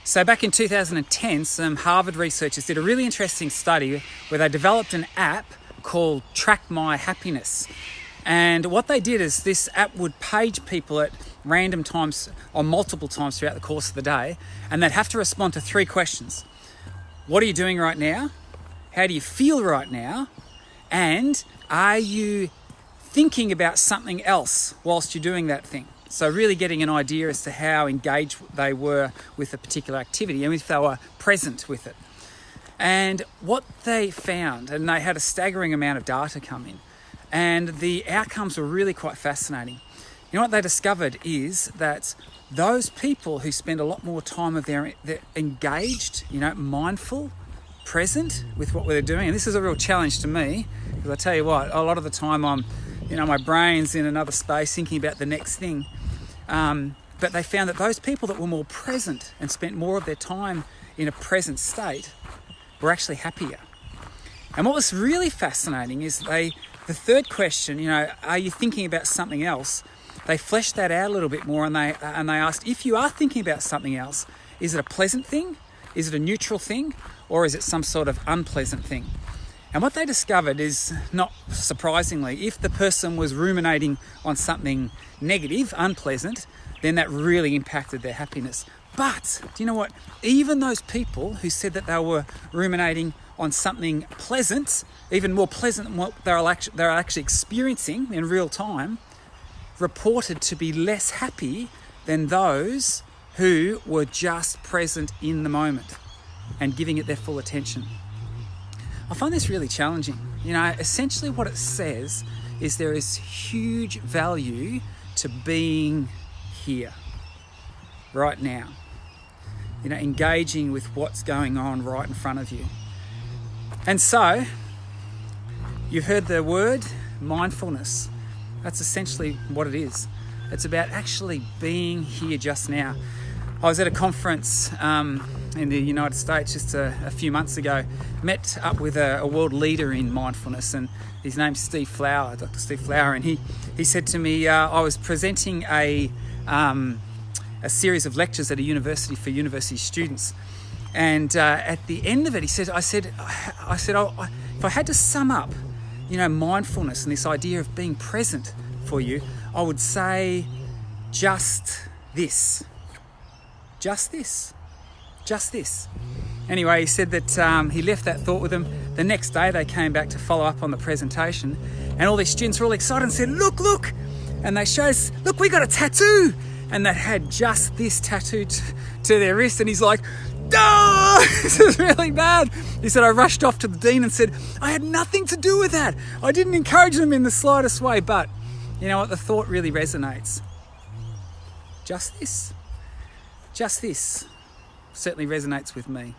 So back in 2010, some Harvard researchers did a really interesting study where they developed an app called Track My Happiness. And what they did is this app would page people at random times or multiple times throughout the course of the day, and they'd have to respond to 3 questions. What are you doing right now? How do you feel right now? And are you thinking about something else whilst you're doing that thing? So really getting an idea as to how engaged they were with a particular activity and if they were present with it. And what they found, and they had a staggering amount of data come in, and the outcomes were really quite fascinating. You know what they discovered is that those people who spend a lot more time of they're engaged, mindful, present with what they're doing, and this is a real challenge to me, because I tell you what, a lot of the time I'm, my brain's in another space thinking about the next thing. But they found that those people that were more present and spent more of their time in a present state were actually happier. And what was really fascinating is the third question, are you thinking about something else? They fleshed that out a little bit more, and they asked, if you are thinking about something else, is it a pleasant thing? Is it a neutral thing? Or is it some sort of unpleasant thing? And what they discovered is, not surprisingly, if the person was ruminating on something negative, unpleasant, then that really impacted their happiness. But do you know what? Even those people who said that they were ruminating on something pleasant, even more pleasant than what they're actually experiencing in real time, reported to be less happy than those who were just present in the moment and giving it their full attention. I find this really challenging. Essentially what it says is there is huge value to being here, right now. Engaging with what's going on right in front of you. And so, you've heard the word mindfulness. That's essentially what it is. It's about actually being here just now. I was at a conference in the United States just a few months ago, met up with a world leader in mindfulness, and his name's Steve Flower, Dr. Steve Flower, and he said to me, I was presenting a series of lectures at a university for university students, and at the end of it, he said, I said, if I had to sum up, mindfulness and this idea of being present for you, I would say just this. Anyway, he said that he left that thought with them. The next day they came back to follow up on the presentation, and all these students were all excited and said, look, and they showed us, look, we got a tattoo, and they had just this tattoo to their wrist, and he's like, oh, this is really bad. He said, I rushed off to the dean and said, I had nothing to do with that. I didn't encourage them in the slightest way, but you know what, the thought really resonates. Just this certainly resonates with me.